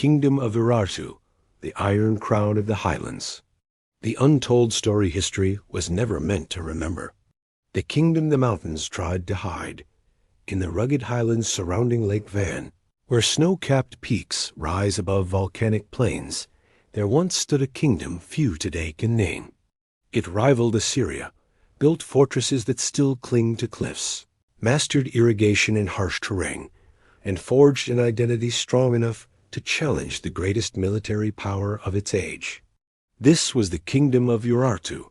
Kingdom of Urartu, the Iron Crown of the Highlands. The untold story history was never meant to remember. The kingdom the mountains tried to hide. In the rugged highlands surrounding Lake Van, where snow-capped peaks rise above volcanic plains, there once stood a kingdom few today can name. It rivaled Assyria, built fortresses that still cling to cliffs, mastered irrigation in harsh terrain, and forged an identity strong enough to challenge the greatest military power of its age. This was the Kingdom of Urartu,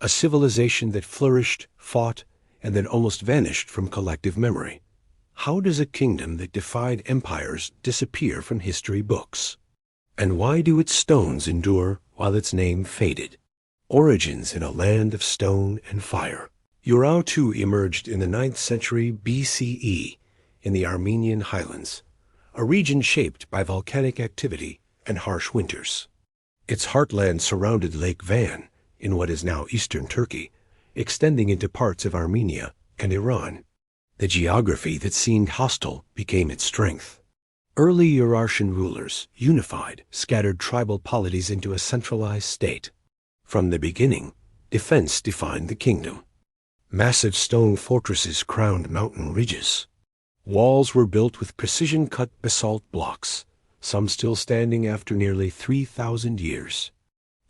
a civilization that flourished, fought, and then almost vanished from collective memory. How does a kingdom that defied empires disappear from history books? And why do its stones endure while its name faded? Origins in a land of stone and fire. Urartu emerged in the 9th century BCE in the Armenian Highlands, a region shaped by volcanic activity and harsh winters. Its heartland surrounded Lake Van in what is now eastern Turkey, extending into parts of Armenia and Iran. The geography that seemed hostile became its strength. Early Urartian rulers unified scattered tribal polities into a centralized state. From the beginning, defense defined the kingdom. Massive stone fortresses crowned mountain ridges. Walls were built with precision-cut basalt blocks, some still standing after nearly 3,000 years.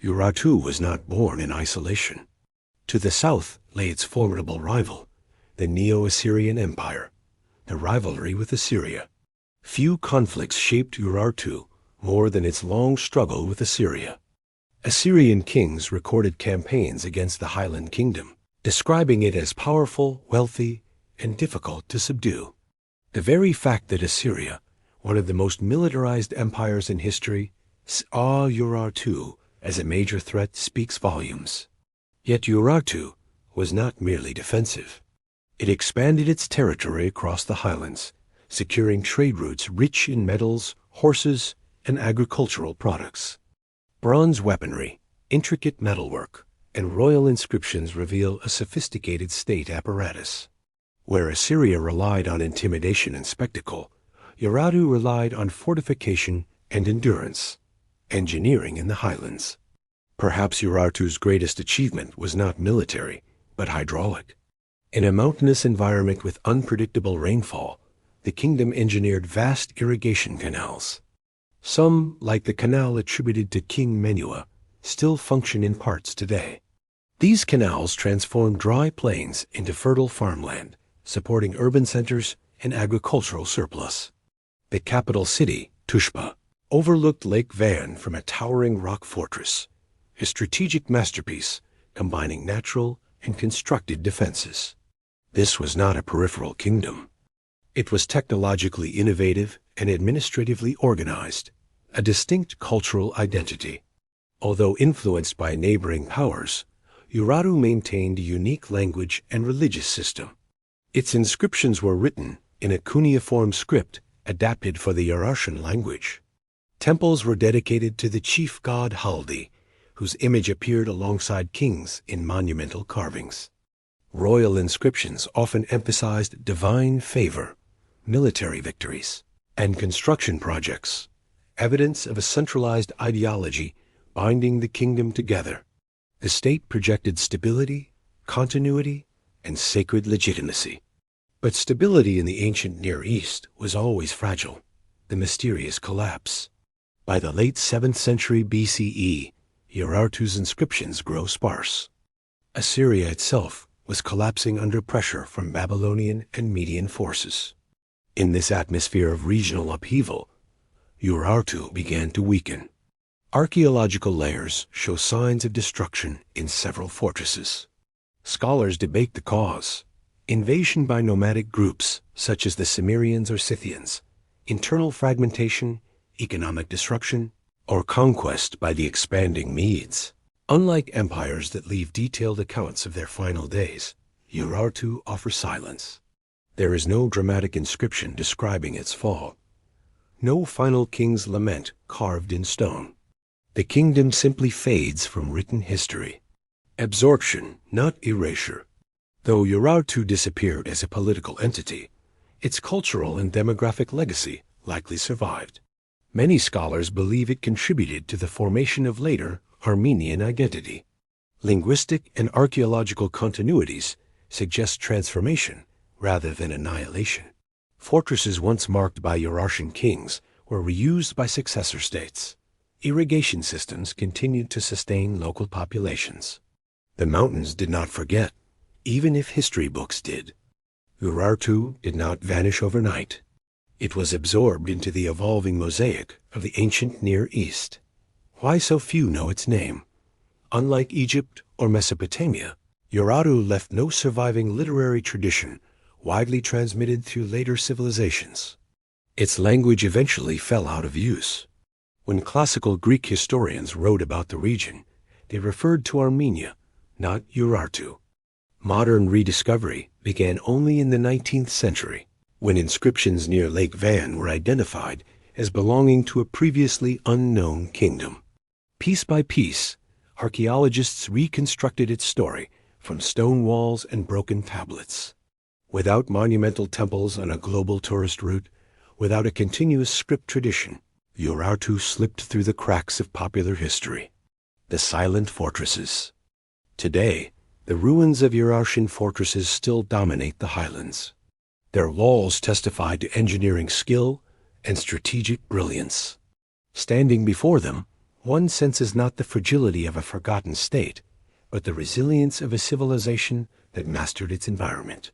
Urartu was not born in isolation. To the south lay its formidable rival, the Neo-Assyrian Empire, the rivalry with Assyria. Few conflicts shaped Urartu more than its long struggle with Assyria. Assyrian kings recorded campaigns against the Highland Kingdom, describing it as powerful, wealthy, and difficult to subdue. The very fact that Assyria, one of the most militarized empires in history, saw Urartu as a major threat speaks volumes. Yet Urartu was not merely defensive. It expanded its territory across the highlands, securing trade routes rich in metals, horses, and agricultural products. Bronze weaponry, intricate metalwork, and royal inscriptions reveal a sophisticated state apparatus. Where Assyria relied on intimidation and spectacle, Urartu relied on fortification and endurance, engineering in the highlands. Perhaps Urartu's greatest achievement was not military, but hydraulic. In a mountainous environment with unpredictable rainfall, the kingdom engineered vast irrigation canals. Some, like the canal attributed to King Menua, still function in parts today. These canals transformed dry plains into fertile farmland, supporting urban centers and agricultural surplus. The capital city, Tushpa, overlooked Lake Van from a towering rock fortress, a strategic masterpiece combining natural and constructed defenses. This was not a peripheral kingdom. It was technologically innovative and administratively organized, a distinct cultural identity. Although influenced by neighboring powers, Urartu maintained a unique language and religious system. Its inscriptions were written in a cuneiform script adapted for the Urartian language. Temples were dedicated to the chief god Haldi, whose image appeared alongside kings in monumental carvings. Royal inscriptions often emphasized divine favor, military victories, and construction projects, evidence of a centralized ideology binding the kingdom together. The state projected stability, continuity, and sacred legitimacy. But stability in the ancient Near East was always fragile, the mysterious collapse. By the late 7th century BCE, Urartu's inscriptions grow sparse. Assyria itself was collapsing under pressure from Babylonian and Median forces. In this atmosphere of regional upheaval, Urartu began to weaken. Archaeological layers show signs of destruction in several fortresses. Scholars debate the cause: invasion by nomadic groups such as the Cimmerians or Scythians, internal fragmentation, economic disruption, or conquest by the expanding Medes. Unlike empires that leave detailed accounts of their final days, Urartu offers silence. There is no dramatic inscription describing its fall. No final king's lament carved in stone. The kingdom simply fades from written history. Absorption, not erasure. Though Urartu disappeared as a political entity, its cultural and demographic legacy likely survived. Many scholars believe it contributed to the formation of later Armenian identity. Linguistic and archaeological continuities suggest transformation rather than annihilation. Fortresses once marked by Urartian kings were reused by successor states. Irrigation systems continued to sustain local populations. The mountains did not forget, even if history books did. Urartu did not vanish overnight. It was absorbed into the evolving mosaic of the ancient Near East. Why so few know its name? Unlike Egypt or Mesopotamia, Urartu left no surviving literary tradition widely transmitted through later civilizations. Its language eventually fell out of use. When classical Greek historians wrote about the region, they referred to Armenia, not Urartu. Modern rediscovery began only in the 19th century, when inscriptions near Lake Van were identified as belonging to a previously unknown kingdom. Piece by piece, archaeologists reconstructed its story from stone walls and broken tablets. Without monumental temples on a global tourist route, without a continuous script tradition, Urartu slipped through the cracks of popular history. The silent fortresses. Today, the ruins of Urartian fortresses still dominate the highlands. Their walls testify to engineering skill and strategic brilliance. Standing before them, one senses not the fragility of a forgotten state, but the resilience of a civilization that mastered its environment.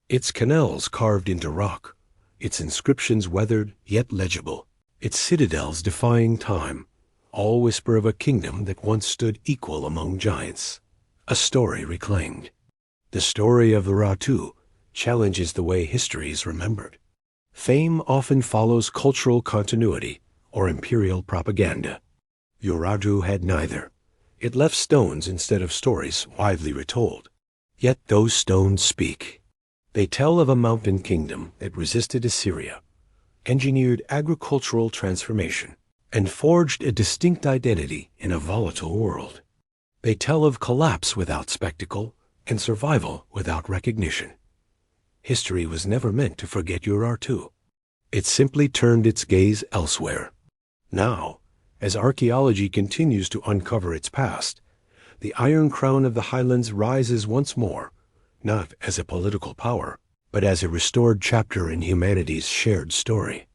Its canals carved into rock, its inscriptions weathered yet legible, its citadels defying time, all whisper of a kingdom that once stood equal among giants. A story reclaimed. The story of Urartu challenges the way history is remembered. Fame often follows cultural continuity or imperial propaganda. Urartu had neither. It left stones instead of stories widely retold. Yet those stones speak. They tell of a mountain kingdom that resisted Assyria, engineered agricultural transformation, and forged a distinct identity in a volatile world. They tell of collapse without spectacle and survival without recognition. History was never meant to forget Urartu. It simply turned its gaze elsewhere. Now, as archaeology continues to uncover its past, the Iron Crown of the Highlands rises once more, not as a political power, but as a restored chapter in humanity's shared story.